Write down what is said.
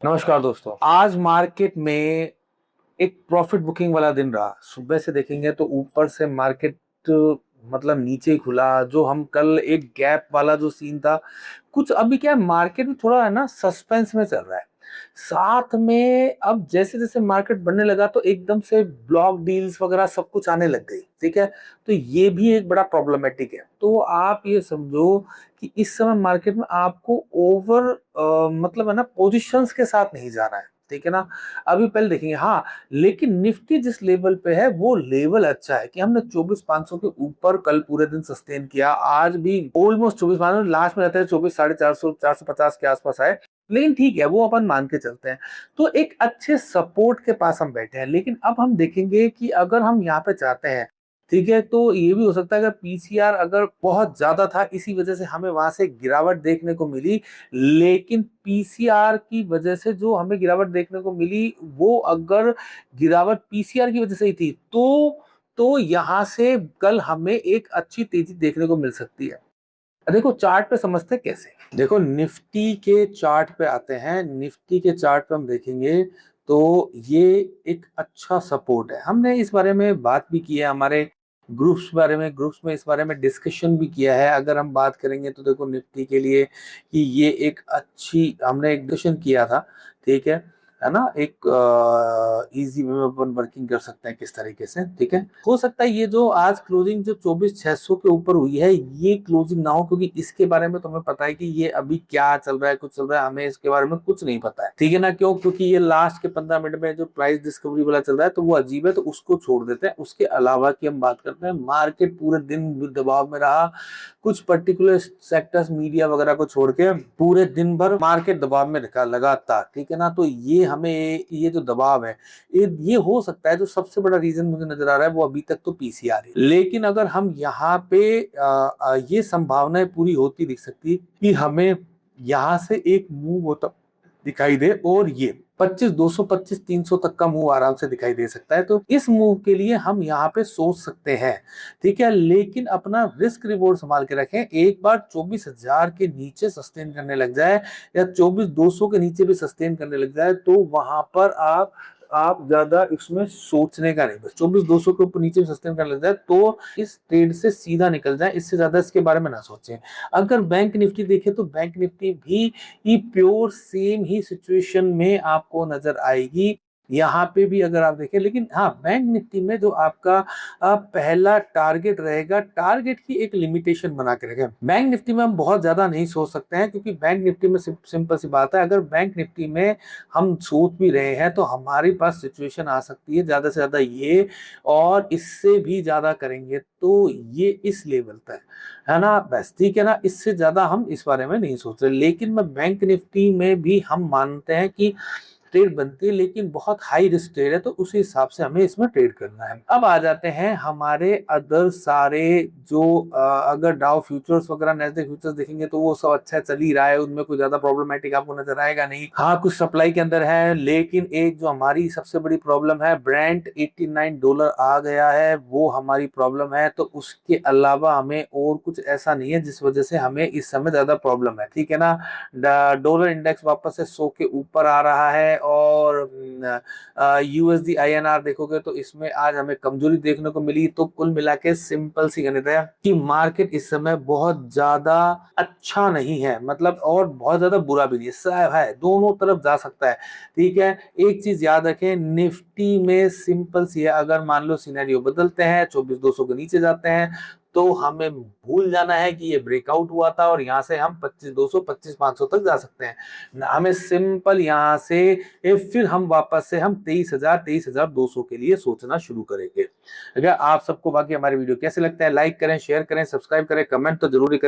नमस्कार दोस्तों। आज मार्केट में एक प्रॉफिट बुकिंग वाला दिन रहा। सुबह से देखेंगे तो ऊपर से मार्केट मतलब नीचे ही खुला। जो हम कल एक गैप वाला जो सीन था, कुछ अभी क्या है, मार्केट में थोड़ा है ना सस्पेंस में चल रहा है। साथ में अब जैसे जैसे मार्केट बढ़ने लगा तो एकदम से ब्लॉक डील्स वगैरह सब कुछ आने लग गई। ठीक है, तो ये भी एक बड़ा प्रॉब्लमेटिक है। तो आप ये समझो कि इस समय मार्केट में आपको ओवर मतलब है ना पोजीशंस के साथ नहीं जाना है। ठीक है ना, अभी पहले देखेंगे। हाँ, लेकिन निफ्टी जिस लेवल पे है वो लेवल अच्छा है कि हमने 24,500 के ऊपर कल पूरे दिन सस्टेन किया। आज भी ऑलमोस्ट 24,500, लास्ट में रहते हैं 24,450 450 के आसपास आए। लेकिन ठीक है, वो अपन मान के चलते हैं। तो एक अच्छे सपोर्ट के पास हम बैठे हैं। लेकिन अब हम देखेंगे कि अगर हम यहाँ पे चाहते हैं, ठीक है, तो ये भी हो सकता है अगर पीसीआर अगर बहुत ज्यादा था, इसी वजह से हमें वहां से गिरावट देखने को मिली। लेकिन पीसीआर की वजह से जो हमें गिरावट देखने को मिली, वो अगर गिरावट पीसीआर की वजह से ही थी तो यहां से कल हमें एक अच्छी तेजी देखने को मिल सकती है। देखो चार्ट पे समझते हैं कैसे। देखो निफ्टी के चार्ट पे आते हैं। निफ्टी के चार्ट पे हम देखेंगे तो ये एक अच्छा सपोर्ट है। हमने इस बारे में बात भी की है हमारे ग्रुप्स में इस बारे में डिस्कशन भी किया है। अगर हम बात करेंगे तो देखो निफ्टी के लिए कि ये एक अच्छी, हमने एक डिस्कशन किया था। ठीक है ना, एक इजी वे में अपन वर्किंग कर सकते हैं किस तरीके से। ठीक है, हो सकता है ये जो आज क्लोजिंग जो 24,600 के ऊपर हुई है, ये क्लोजिंग ना हो, क्योंकि इसके बारे में तो हमें पता है कि ये अभी क्या चल रहा है, कुछ चल रहा है, हमें इसके बारे में कुछ नहीं पता है। ठीक है ना, क्यों? क्योंकि ये लास्ट के 15 मिनट में जो प्राइस डिस्कवरी वाला चल रहा है तो वो अजीब है, तो उसको छोड़ देते हैं। उसके अलावा की हम बात करते हैं, मार्केट पूरे दिन दबाव में रहा। कुछ पर्टिकुलर सेक्टर्स मीडिया वगैरह को छोड़ के पूरे दिन भर मार्केट दबाव में रखा लगातार। ठीक है ना, तो ये हमें ये जो दबाव है, ये हो सकता है जो सबसे बड़ा रीजन मुझे नजर आ रहा है वो अभी तक तो पीसीआर है। लेकिन अगर हम यहाँ पे ये संभावनाएं पूरी होती दिख सकती है कि हमें यहाँ से एक मूव होता दिखाई दे, और ये 25,200 25,300 तक का मूव आराम से दिखाई दे सकता है। तो इस मूव के लिए हम यहाँ पे सोच सकते हैं। ठीक है, लेकिन अपना रिस्क रिवॉर्ड संभाल के रखें। एक बार 24,000 के नीचे सस्टेन करने लग जाए या 24,200 के नीचे भी सस्टेन करने लग जाए तो वहां पर आप ज्यादा इसमें सोचने का नहीं। बस 24,200 के ऊपर नीचे सस्टेन करने लग जाए तो इस ट्रेड से सीधा निकल जाए, इससे ज्यादा इसके बारे में ना सोचें। अगर बैंक निफ्टी देखे तो बैंक निफ्टी भी ये प्योर सेम ही सिचुएशन में आपको नजर आएगी। यहाँ पे भी अगर आप देखें, लेकिन हाँ, बैंक निफ्टी में जो आपका पहला टारगेट रहेगा, टारगेट की एक लिमिटेशन बना के रखें। बैंक निफ्टी में हम बहुत ज्यादा नहीं सोच सकते हैं, क्योंकि बैंक निफ्टी में सिंपल सी बात है, अगर बैंक निफ्टी में हम सोच भी रहे हैं तो हमारे पास सिचुएशन आ सकती है ज्यादा से ज्यादा ये, और इससे भी ज्यादा करेंगे तो ये इस लेवल तक है ना। बस ठीक है ना, इससे ज्यादा हम इस बारे में नहीं सोच रहे। लेकिन मैं बैंक निफ्टी में भी हम मानते हैं कि ट्रेड बनती है, लेकिन बहुत हाई रिस्क ट्रेड है, तो उसी हिसाब से हमें इसमें ट्रेड करना है। अब आ जाते हैं हमारे अदर सारे जो अगर डाउ फ्यूचर्स वगैरह नैस्डैक फ्यूचर्स देखेंगे तो वो सब अच्छा चल ही रहा है, उनमें कोई ज्यादा प्रॉब्लमेटिक आपको नजर आएगा नहीं। हाँ, कुछ सप्लाई के अंदर है, लेकिन एक जो हमारी सबसे बड़ी प्रॉब्लम है, ब्रेंट $89 आ गया है, वो हमारी प्रॉब्लम है। तो उसके अलावा हमें और कुछ ऐसा नहीं है जिस वजह से हमें इस समय ज्यादा प्रॉब्लम है। ठीक है ना, डॉलर इंडेक्स वापस से 100 के ऊपर आ रहा है, और यूएसडी आईएनआर देखोगे तो इसमें आज हमें कमजोरी देखने को मिली। तो कुल मिला के सिंपल सी गणित है कि मार्केट इस समय बहुत ज्यादा अच्छा नहीं है, मतलब, और बहुत ज्यादा बुरा भी नहीं है, दोनों तरफ जा सकता है। ठीक है, एक चीज याद रखें, निफ्टी में सिंपल सी है, अगर मान लो सिनेरियो बदलते हैं, 24,200 के नीचे जाते हैं, तो हमें भूल जाना है कि ये ब्रेकआउट हुआ था, और यहाँ से हम 25,200 25,500 तक जा सकते हैं। हमें सिंपल यहाँ से फिर हम वापस से हम 23,200 के लिए सोचना शुरू करेंगे। अगर आप सबको बाकी हमारे वीडियो कैसे लगता है, लाइक करें, शेयर करें, सब्सक्राइब करें, कमेंट तो जरूरी करें।